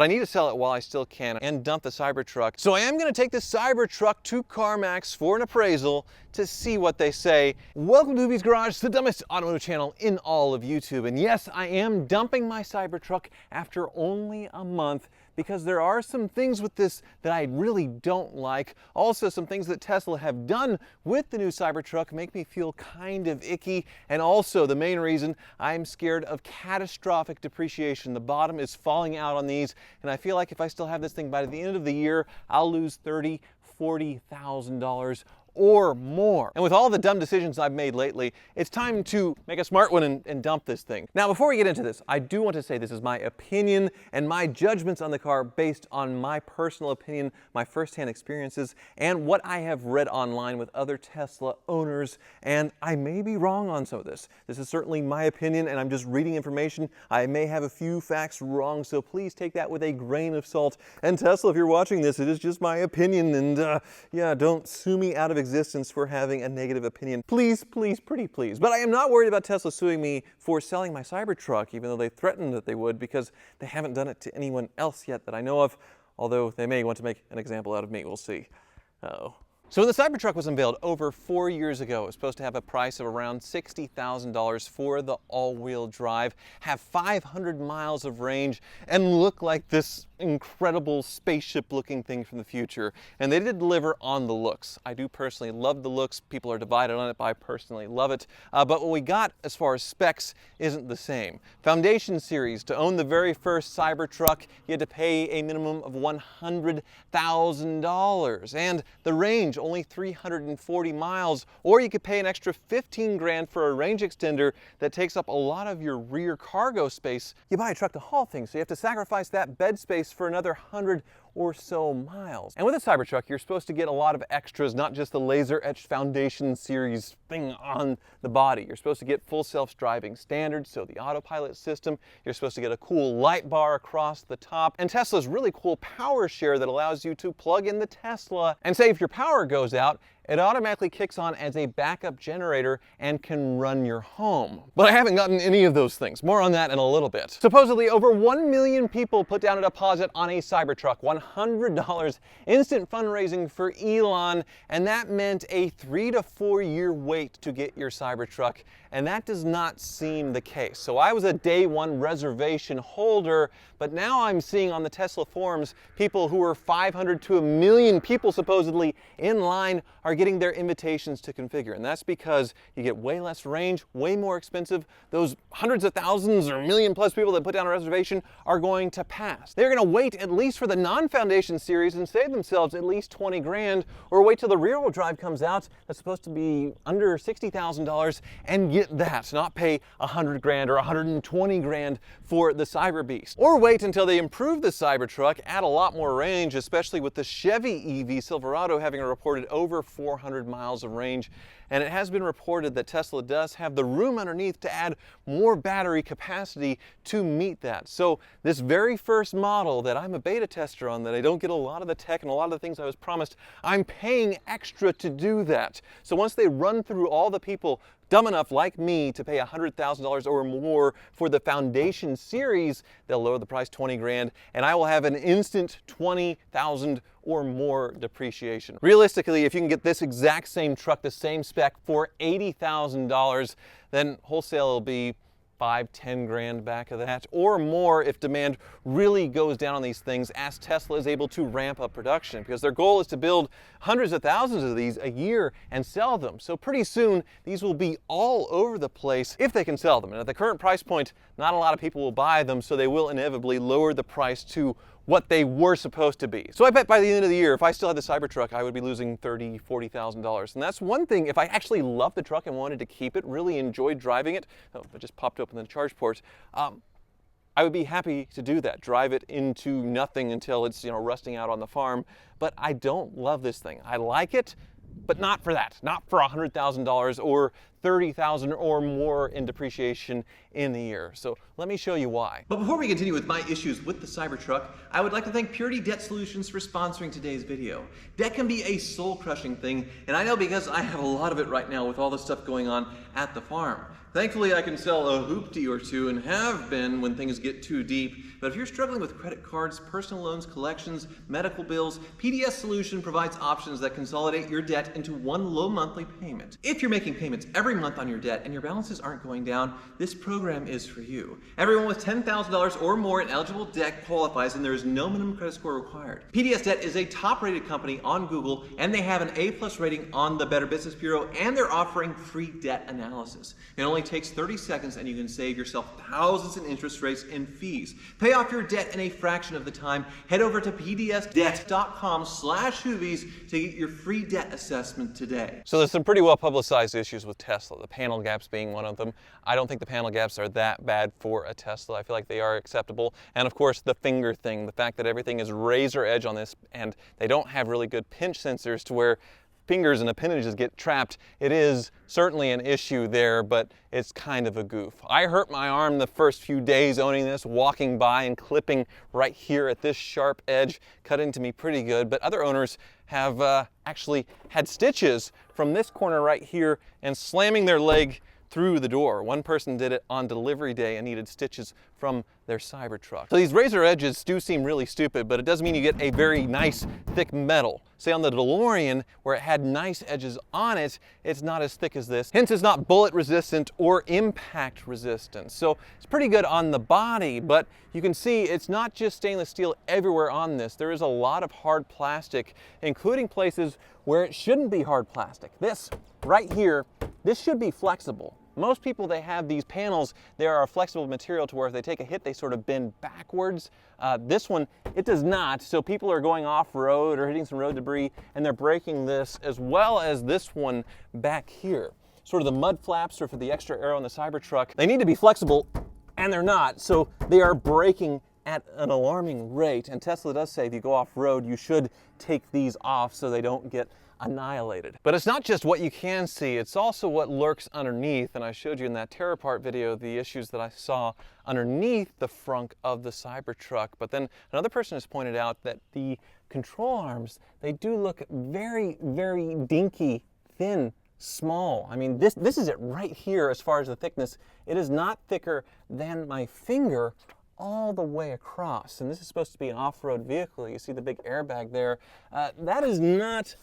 I need to sell it while I still can and dump the Cybertruck. So I am going to take this Cybertruck to CarMax for an appraisal to see what they say. Welcome to Doobie's Garage, the dumbest automotive channel in all of YouTube. And yes, I am dumping my Cybertruck after only a month because there are some things with this that I really don't like. Also, some things that Tesla have done with the new Cybertruck make me feel kind of icky. And also, the main reason, I'm scared of catastrophic depreciation. The bottom is falling out on these, and I feel like if I still have this thing by the end of the year, I'll lose $30,000, $40,000 or more. And with all the dumb decisions I've made lately, it's time to make a smart one and dump this thing. Now, before we get into this, I do want to say this is my opinion and my judgments on the car based on my personal opinion, my firsthand experiences, and what I have read online with other Tesla owners. And I may be wrong on some of this. This is certainly my opinion, and I'm just reading information. I may have a few facts wrong, so please take that with a grain of salt. And Tesla, if you're watching this, it is just my opinion, and yeah, don't sue me out of existence for having a negative opinion. Please, please, pretty please. But I am not worried about Tesla suing me for selling my Cybertruck, even though they threatened that they would, because they haven't done it to anyone else yet that I know of, although they may want to make an example out of me. We'll see. Uh-oh. So when the Cybertruck was unveiled over 4 years ago, it was supposed to have a price of around $60,000 for the all-wheel drive, have 500 miles of range, and look like this incredible spaceship-looking thing from the future. And they did deliver on the looks. I do personally love the looks. People are divided on it, but I personally love it. But what we got as far as specs isn't the same. Foundation Series, to own the very first Cybertruck, you had to pay a minimum of $100,000. And the range, only 340 miles, or you could pay an extra 15 grand for a range extender that takes up a lot of your rear cargo space. You buy a truck to haul things, so you have to sacrifice that bed space for another 100 or so miles. And with a Cybertruck, you're supposed to get a lot of extras, not just the laser etched Foundation Series thing on the body. You're supposed to get full self-driving standards, so the autopilot system. You're supposed to get a cool light bar across the top, and Tesla's really cool power share that allows you to plug in the Tesla, and say if your power goes out, it automatically kicks on as a backup generator and can run your home. But I haven't gotten any of those things. More on that in a little bit. Supposedly, over 1 million people put down a deposit on a Cybertruck. $100 instant fundraising for Elon, and that meant a 3 to 4 year wait to get your Cybertruck, and that does not seem the case. So I was a day one reservation holder, but now I'm seeing on the Tesla forums people who are 500 to 1 million people supposedly in line are getting their invitations to configure. And that's because you get way less range, way more expensive. Those hundreds of thousands or million plus people that put down a reservation are going to pass. They're going to wait at least for the non-Foundation Series and save themselves at least 20 grand, or wait till the rear-wheel drive comes out that's supposed to be under $60,000 and get that, not pay 100 grand or 120 grand for the Cyber Beast. Or wait until they improve the Cybertruck, add a lot more range, especially with the Chevy EV Silverado having reported over 400 miles of range. And it has been reported that Tesla does have the room underneath to add more battery capacity to meet that. So this very first model that I'm a beta tester on, that I don't get a lot of the tech and a lot of the things I was promised, I'm paying extra to do that. So once they run through all the people dumb enough like me to pay $100,000 or more for the Foundation Series, they'll lower the price 20 grand, and I will have an instant 20,000 or more depreciation. Realistically, if you can get this exact same truck, the same spec for $80,000, then wholesale will be 5-10 grand back of that, or more if demand really goes down on these things as Tesla is able to ramp up production, because their goal is to build hundreds of thousands of these a year and sell them. So pretty soon these will be all over the place if they can sell them. And at the current price point, not a lot of people will buy them, so they will inevitably lower the price to what they were supposed to be. So I bet by the end of the year, if I still had the Cybertruck, I would be losing $30,000, $40,000. And that's one thing, if I actually loved the truck and wanted to keep it, really enjoyed driving it, oh, I just popped open the charge port, I would be happy to do that, drive it into nothing until it's, rusting out on the farm. But I don't love this thing. I like it, but not for that, not for $100,000 or $30,000 or more in depreciation in the year. So let me show you why. But before we continue with my issues with the Cybertruck, I would like to thank Purity Debt Solutions for sponsoring today's video. Debt can be a soul-crushing thing, and I know because I have a lot of it right now with all the stuff going on at the farm. Thankfully, I can sell a hoopty or two, and have been when things get too deep. But if you're struggling with credit cards, personal loans, collections, medical bills, PDS Solution provides options that consolidate your debt into one low monthly payment. If you're making payments every month on your debt and your balances aren't going down, this program is for you. Everyone with $10,000 or more in eligible debt qualifies, and there is no minimum credit score required. PDS Debt is a top-rated company on Google, and they have an A+ rating on the Better Business Bureau, and they're offering free debt analysis. It only takes 30 seconds, and you can save yourself thousands in interest rates and fees. Pay off your debt in a fraction of the time. Head over to pdsdebt.com/hoovies to get your free debt assessment today. So there's some pretty well publicized issues with Tesla, the panel gaps being one of them. I don't think the panel gaps are that bad for a Tesla. I feel like they are acceptable. And of course, the finger thing, the fact that everything is razor edge on this and they don't have really good pinch sensors to where fingers and appendages get trapped. It is certainly an issue there, but it's kind of a goof. I hurt my arm the first few days owning this, walking by and clipping right here at this sharp edge, cut into me pretty good, but other owners have actually had stitches from this corner right here and slamming their leg through the door. One person did it on delivery day and needed stitches from their Cybertruck. So these razor edges do seem really stupid, but it does mean you get a very nice thick metal. Say on the DeLorean, where it had nice edges on it, it's not as thick as this. Hence it's not bullet resistant or impact resistant. So it's pretty good on the body, but you can see it's not just stainless steel everywhere on this. There is a lot of hard plastic, including places where it shouldn't be hard plastic. This right here, this should be flexible. Most people, they have these panels, they are a flexible material to where if they take a hit, they sort of bend backwards. This one, it does not, so people are going off-road or hitting some road debris, and they're breaking this, as well as this one back here. Sort of the mud flaps, or for the extra aero on the Cybertruck, they need to be flexible, and they're not, so they are breaking at an alarming rate. And Tesla does say if you go off-road, you should take these off so they don't get annihilated. But it's not just what you can see, it's also what lurks underneath, and I showed you in that tear apart video the issues that I saw underneath the frunk of the Cybertruck. But then another person has pointed out that the control arms, they do look very, very dinky, thin, small. I mean, this is it right here as far as the thickness. It is not thicker than my finger all the way across. And this is supposed to be an off-road vehicle. You see the big airbag there. That is not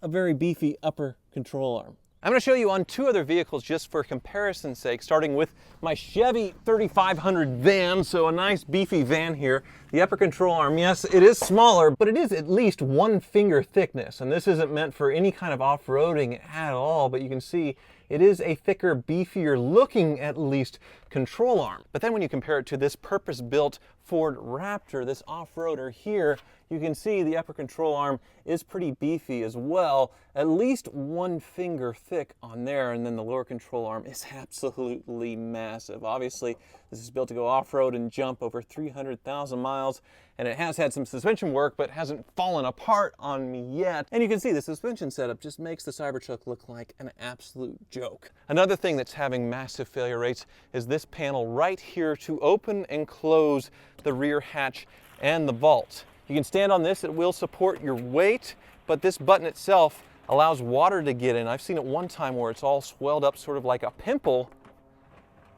a very beefy upper control arm. I'm going to show you on two other vehicles just for comparison's sake, starting with my Chevy 3500 van, so a nice beefy van here. The upper control arm, yes, it is smaller, but it is at least 1 finger thickness, and this isn't meant for any kind of off-roading at all, but you can see it is a thicker, beefier looking, at least, control arm. But then when you compare it to this purpose-built Ford Raptor, this off-roader here, you can see the upper control arm is pretty beefy as well, at least 1 finger thick on there, and then the lower control arm is absolutely massive. Obviously, this is built to go off-road and jump over 300,000 miles, and it has had some suspension work, but hasn't fallen apart on me yet. And you can see the suspension setup just makes the Cybertruck look like an absolute joke. Another thing that's having massive failure rates is this panel right here to open and close the rear hatch and the vault. You can stand on this, it will support your weight, but this button itself allows water to get in. I've seen it one time where it's all swelled up sort of like a pimple,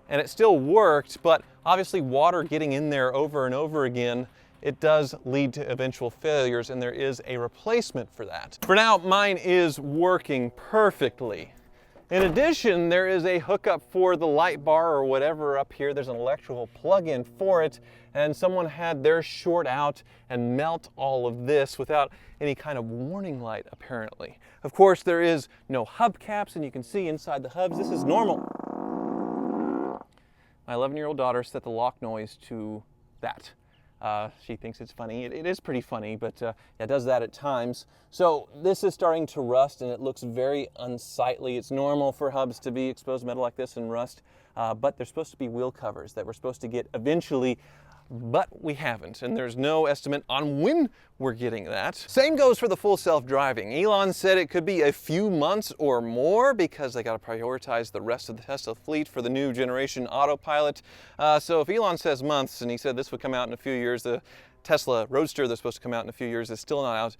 and it still worked, but obviously water getting in there over and over again, it does lead to eventual failures, and there is a replacement for that. For now, mine is working perfectly. In addition, there is a hookup for the light bar or whatever up here. There's an electrical plug-in for it, and someone had theirs short out and melt all of this without any kind of warning light, apparently. Of course, there is no hubcaps, and you can see inside the hubs, this is normal. My 11-year-old daughter set the lock noise to that. She thinks it's funny. It is pretty funny, but it does that at times. So this is starting to rust, and it looks very unsightly. It's normal for hubs to be exposed to metal like this and rust, but they're supposed to be wheel covers that we're supposed to get eventually but we haven't, and there's no estimate on when we're getting that. Same goes for the full self-driving. Elon said it could be a few months or more because they got to prioritize the rest of the Tesla fleet for the new generation autopilot. So if Elon says months, and he said this would come out in a few years, the Tesla Roadster that's supposed to come out in a few years is still not out.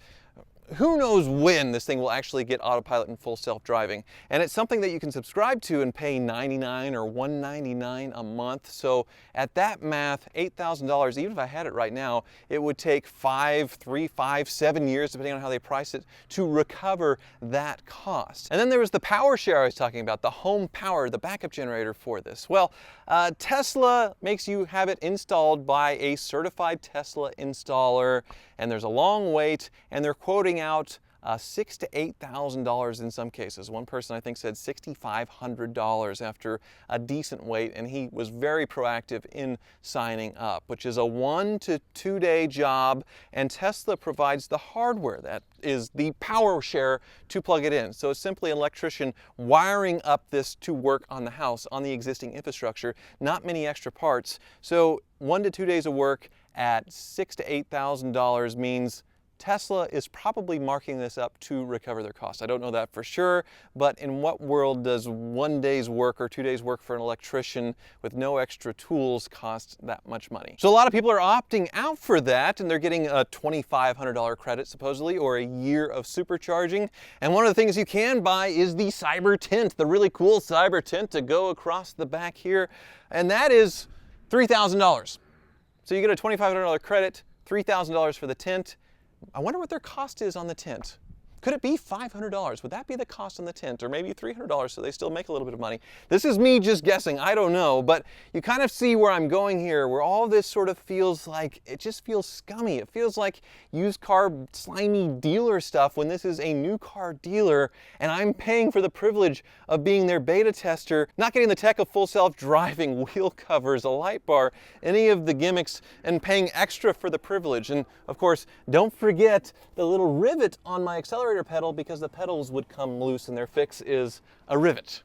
Who knows when this thing will actually get autopilot and full self-driving. And it's something that you can subscribe to and pay $99 or $199 a month. So at that math, $8,000, even if I had it right now, it would take 3, 5, 7 years, depending on how they price it, to recover that cost. And then there was the power share I was talking about, the home power, the backup generator for this. Well, Tesla makes you have it installed by a certified Tesla installer, and there's a long wait, and they're quoting out $6,000 to $8,000 in some cases. One person I think said $6,500 after a decent wait, and he was very proactive in signing up, which is a 1 to 2 day job, and Tesla provides the hardware, that is the power share, to plug it in. So it's simply an electrician wiring up this to work on the house, on the existing infrastructure, not many extra parts. So 1 to 2 days of work at $6,000 to $8,000 means Tesla is probably marking this up to recover their costs. I don't know that for sure, but in what world does 1 day's work or 2 days' work for an electrician with no extra tools cost that much money? So a lot of people are opting out for that, and they're getting a $2,500 credit supposedly, or a year of supercharging. And one of the things you can buy is the Cyber Tint, the really cool Cyber Tint to go across the back here, and that is $3,000. So you get a $2,500 credit, $3,000 for the tint. I wonder what their cost is on the tint. Could it be $500? Would that be the cost on the tint? Or maybe $300 so they still make a little bit of money? This is me just guessing, I don't know, but you kind of see where I'm going here, where all this sort of feels like, it just feels scummy. It feels like used car slimy dealer stuff when this is a new car dealer and I'm paying for the privilege of being their beta tester, not getting the tech of full self-driving, wheel covers, a light bar, any of the gimmicks, and paying extra for the privilege. And of course, don't forget the little rivet on my accelerator pedal, because the pedals would come loose and their fix is a rivet.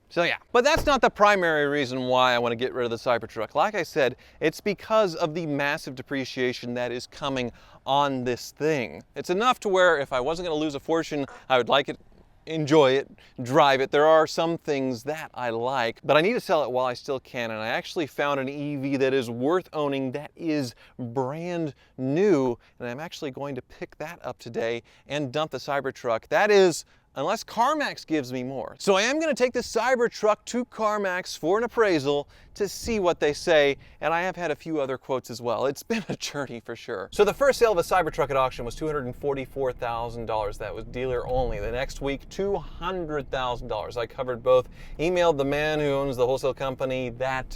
So yeah, but that's not the primary reason why I want to get rid of the Cybertruck. Like I said, it's because of the massive depreciation that is coming on this thing. It's enough to where if I wasn't going to lose a fortune, I would like it, enjoy it, drive it. There are some things that I like, but I need to sell it while I still can, and I actually found an EV that is worth owning, that is brand new, and I'm actually going to pick that up today and dump the Cybertruck. That is, unless CarMax gives me more. So I am going to take this Cybertruck to CarMax for an appraisal to see what they say, and I have had a few other quotes as well. It's been a journey for sure. So the first sale of a Cybertruck at auction was $244,000. That was dealer only. The next week, $200,000. I covered both, emailed the man who owns the wholesale company that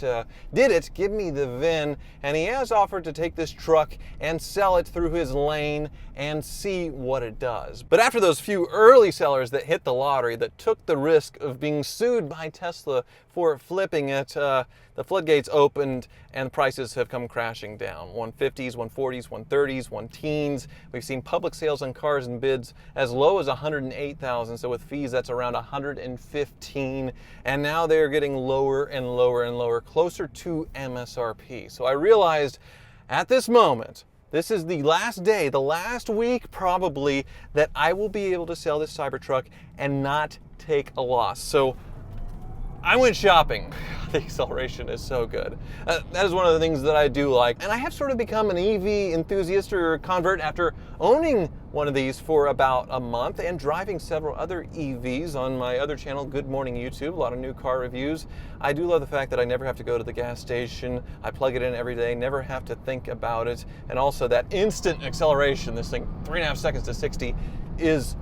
did it, give me the VIN, and he has offered to take this truck and sell it through his lane and see what it does. But after those few early sellers that hit the lottery, that took the risk of being sued by Tesla for flipping it, the floodgates opened and prices have come crashing down. 150s, 140s, 130s, 1-teens. We've seen public sales on cars and bids as low as $108,000. So with fees, that's around $115,000. And now they're getting lower and lower and lower, closer to MSRP. So I realized at this moment, this is the last day, the last week probably, that I will be able to sell this Cybertruck and not take a loss. So I went shopping. The acceleration is so good. That is one of the things that I do like. And I have sort of become an EV enthusiast or convert after owning one of these for about a month and driving several other EVs on my other channel, Good Morning YouTube, a lot of new car reviews. I do love the fact that I never have to go to the gas station. I plug it in every day, never have to think about it. And also that instant acceleration, this thing, 3.5 seconds to 60, is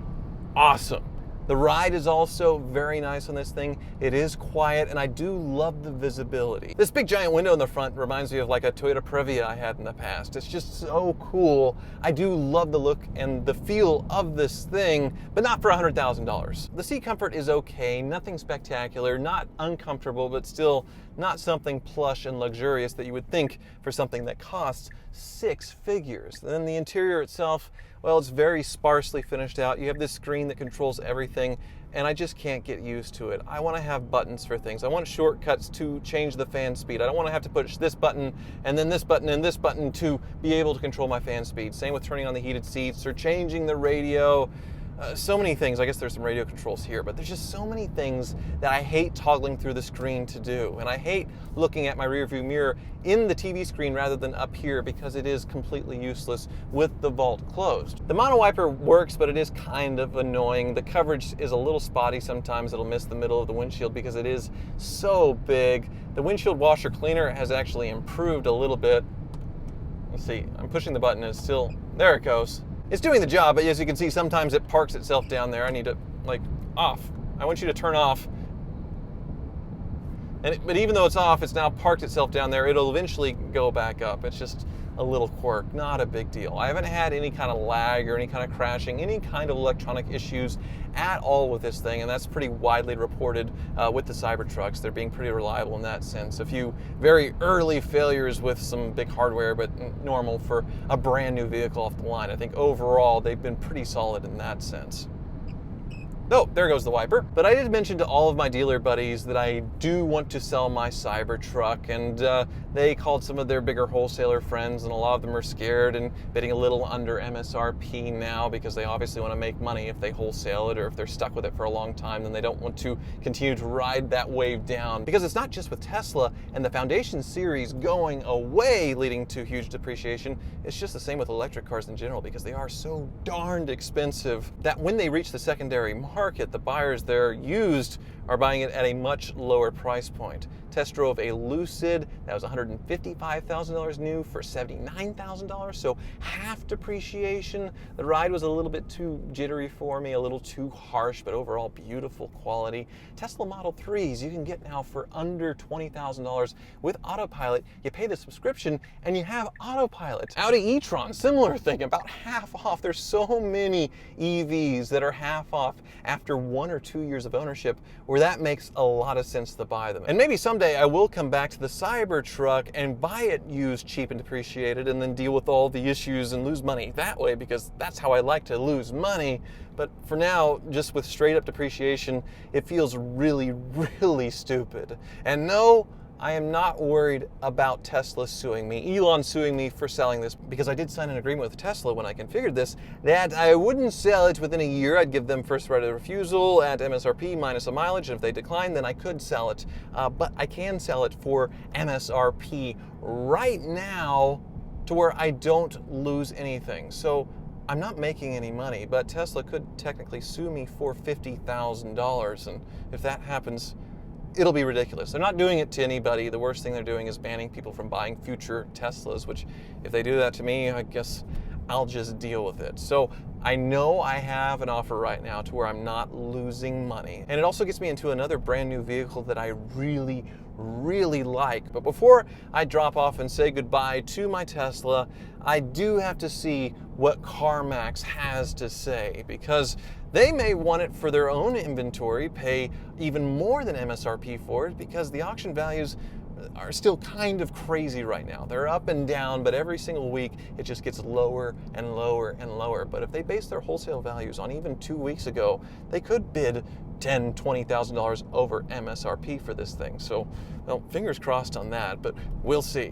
awesome. The ride is also very nice on this thing. It is quiet, and I do love the visibility. This big giant window in the front reminds me of like a Toyota Previa I had in the past. It's just so cool. I do love the look and the feel of this thing, but not for $100,000. The seat comfort is okay, nothing spectacular, not uncomfortable, but still not something plush and luxurious that you would think for something that costs 6 figures. And then the interior itself, well, it's very sparsely finished out. You have this screen that controls everything, and I just can't get used to it. I want to have buttons for things. I want shortcuts to change the fan speed. I don't want to have to push this button and then this button and this button to be able to control my fan speed. Same with turning on the heated seats or changing the radio. So many things. I guess there's some radio controls here, but there's just so many things that I hate toggling through the screen to do. And I hate looking at my rear view mirror in the TV screen rather than up here because it is completely useless with the vault closed. The mono wiper works, but it is kind of annoying. The coverage is a little spotty sometimes. It'll miss the middle of the windshield because it is so big. The windshield washer cleaner has actually improved a little bit. Let's see, I'm pushing the button and it's still, there it goes. It's doing the job, but as you can see, sometimes it parks itself down there. I need to, like, off. I want you to turn off. But even though it's off, it's now parked itself down there. It'll eventually go back up. It's just a little quirk, not a big deal. I haven't had any kind of lag or any kind of crashing, any kind of electronic issues at all with this thing, and that's pretty widely reported with the Cybertrucks. They're being pretty reliable in that sense. A few very early failures with some big hardware, but normal for a brand new vehicle off the line. I think overall they've been pretty solid in that sense. Oh, there goes the wiper. But I did mention to all of my dealer buddies that I do want to sell my Cybertruck, and they called some of their bigger wholesaler friends, and a lot of them are scared and bidding a little under MSRP now because they obviously want to make money if they wholesale it, or if they're stuck with it for a long time, then they don't want to continue to ride that wave down. Because it's not just with Tesla and the Foundation series going away leading to huge depreciation, it's just the same with electric cars in general because they are so darned expensive that when they reach the secondary market, the buyers there used are buying it at a much lower price point. Test drove a Lucid that was $155,000 new for $79,000, so half depreciation. The ride was a little bit too jittery for me, a little too harsh, but overall beautiful quality. Tesla Model 3s you can get now for under $20,000 with autopilot. You pay the subscription and you have autopilot. Audi e-tron, similar thing, about half off. There's so many EVs that are half off after 1 or 2 years of ownership, where that makes a lot of sense to buy them. And maybe someday I will come back to the Cybertruck and buy it used, cheap, and depreciated, and then deal with all the issues and lose money that way, because that's how I like to lose money. But for now, just with straight up depreciation, it feels really, really stupid. And no, I am not worried about Tesla suing me, Elon suing me for selling this, because I did sign an agreement with Tesla when I configured this that I wouldn't sell it within a year. I'd give them first right of refusal at MSRP minus a mileage, and if they decline, then I could sell it. But I can sell it for MSRP right now to where I don't lose anything. So I'm not making any money, but Tesla could technically sue me for $50,000, and if that happens, it'll be ridiculous. They're not doing it to anybody. The worst thing they're doing is banning people from buying future Teslas, which if they do that to me, I guess I'll just deal with it. So I know I have an offer right now to where I'm not losing money. And it also gets me into another brand new vehicle that I really, really like. But before I drop off and say goodbye to my Tesla, I do have to see what CarMax has to say, because they may want it for their own inventory, pay even more than MSRP for it, because the auction values are still kind of crazy right now. They're up and down, but every single week it just gets lower and lower and lower. But if they base their wholesale values on even 2 weeks ago, they could bid $10,000, $20,000 over MSRP for this thing. So, well, fingers crossed on that, but we'll see.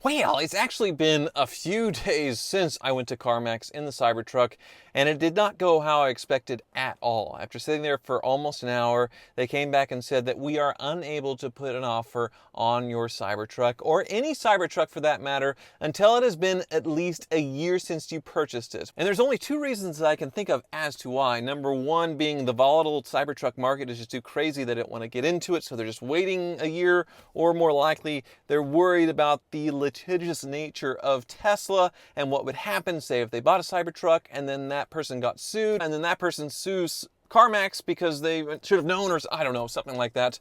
Well, it's actually been a few days since I went to CarMax in the Cybertruck, and it did not go how I expected at all. After sitting there for almost an hour, they came back and said that we are unable to put an offer on your Cybertruck, or any Cybertruck for that matter, until it has been at least a year since you purchased it. And there's only 2 reasons that I can think of as to why. Number 1 being the volatile Cybertruck market is just too crazy. They don't want to get into it, so they're just waiting a year, or more likely, they're worried about the litigious nature of Tesla and what would happen, say, if they bought a Cybertruck and then that person got sued, and then that person sues CarMax because they should have known, or I don't know, something like that.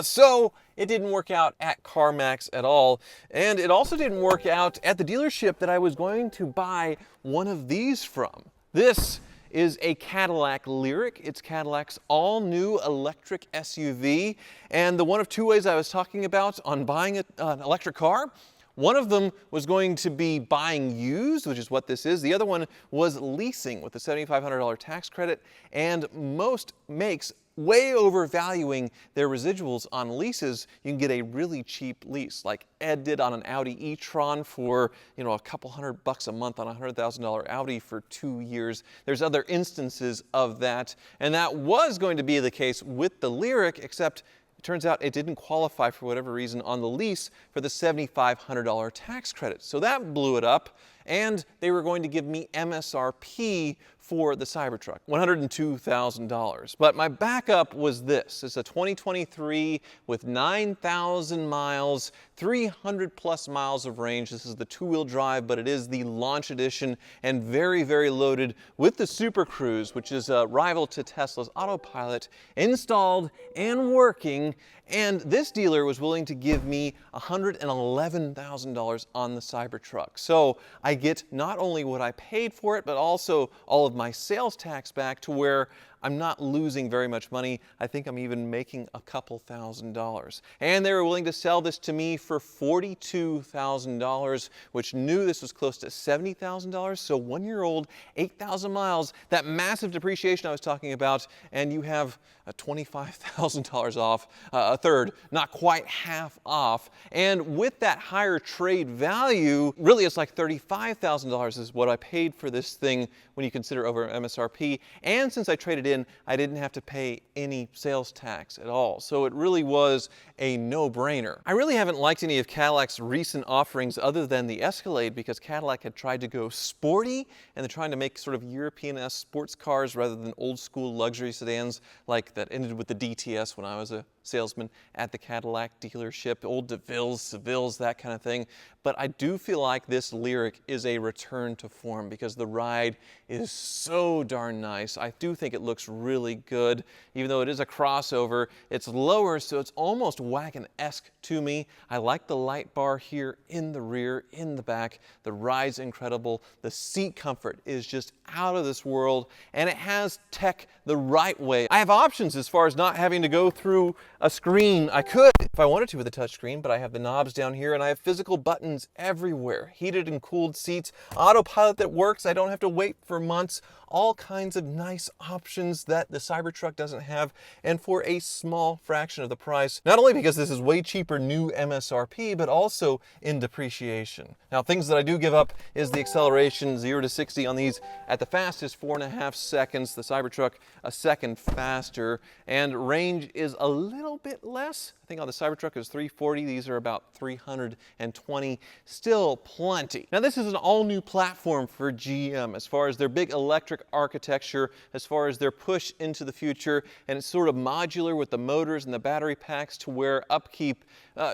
So it didn't work out at CarMax at all. And it also didn't work out at the dealership that I was going to buy one of these from. This is a Cadillac Lyriq. It's Cadillac's all-new electric SUV, and the one of two ways I was talking about on buying an electric car. One of them was going to be buying used, which is what this is. The other one was leasing with the $7,500 tax credit, and most makes way overvaluing their residuals on leases. You can get a really cheap lease, like Ed did on an Audi e-tron for, a couple $100 a month on a $100,000 Audi for 2 years. There's other instances of that, and that was going to be the case with the Lyriq, except it turns out it didn't qualify for whatever reason on the lease for the $7,500 tax credit. So that blew it up, and they were going to give me MSRP for the Cybertruck, $102,000. But my backup was this. It's a 2023 with 9,000 miles, 300 plus miles of range. This is the two-wheel drive, but it is the launch edition and very, very loaded with the Super Cruise, which is a rival to Tesla's Autopilot, installed and working. And this dealer was willing to give me $111,000 on the Cybertruck. So I get not only what I paid for it, but also all of my sales tax back, to where I'm not losing very much money. I think I'm even making a couple $1,000s. And they were willing to sell this to me for $42,000, which knew this was close to $70,000. So 1 year old, 8,000 miles, that massive depreciation I was talking about, and you have $25,000 off, a third, not quite half off. And with that higher trade value, really it's like $35,000 is what I paid for this thing when you consider over MSRP. And since I traded in, I didn't have to pay any sales tax at all. So it really was a no-brainer. I really haven't liked any of Cadillac's recent offerings other than the Escalade, because Cadillac had tried to go sporty, and they're trying to make sort of European-esque sports cars rather than old-school luxury sedans like that ended with the DTS when I was a salesman at the Cadillac dealership, old DeVilles, Sevilles, that kind of thing. But I do feel like this Lyriq is a return to form, because the ride is so darn nice. I do think it looks really good. Even though it is a crossover, it's lower, so it's almost wagon-esque to me. I like the light bar here in the rear, in the back. The ride's incredible. The seat comfort is just out of this world, and it has tech the right way. I have options as far as not having to go through a screen. I could if I wanted to with a touch screen, but I have the knobs down here, and I have physical buttons everywhere. Heated and cooled seats, autopilot that works. I don't have to wait for months. All kinds of nice options that the Cybertruck doesn't have, and for a small fraction of the price. Not only because this is way cheaper new MSRP, but also in depreciation. Now, things that I do give up is the acceleration. 0 to 60 on these at the fastest 4.5 seconds. The Cybertruck a second faster, and range is a little bit less. I think on the Cybertruck is 340. These are about 320. Still plenty. Now, this is an all-new platform for GM as far as their big electric architecture, as far as their push into the future, and it's sort of modular with the motors and the battery packs, to where upkeep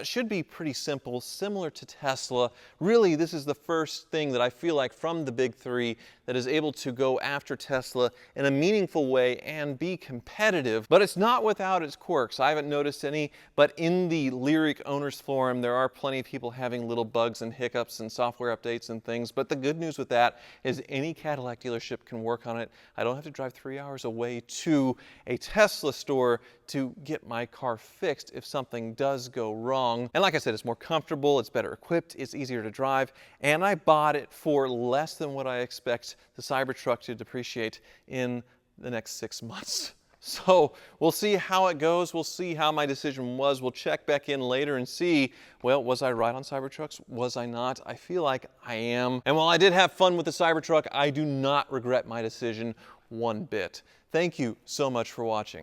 should be pretty simple, similar to Tesla. Really, this is the first thing that I feel like from the big three that is able to go after Tesla in a meaningful way and be competitive. But it's not without its quirks. I haven't noticed any, but in the Lyriq owners forum, there are plenty of people having little bugs and hiccups and software updates and things. But the good news with that is any Cadillac dealership can work on it. I don't have to drive 3 hours away to a Tesla store to get my car fixed if something does go wrong. And like I said, it's more comfortable, it's better equipped, it's easier to drive, and I bought it for less than what I expect the Cybertruck to depreciate in the next 6 months. So we'll see how it goes. We'll see how my decision was. We'll check back in later and see, well, was I right on Cybertrucks? Was I not? I feel like I am. And while I did have fun with the Cybertruck, I do not regret my decision one bit. Thank you so much for watching.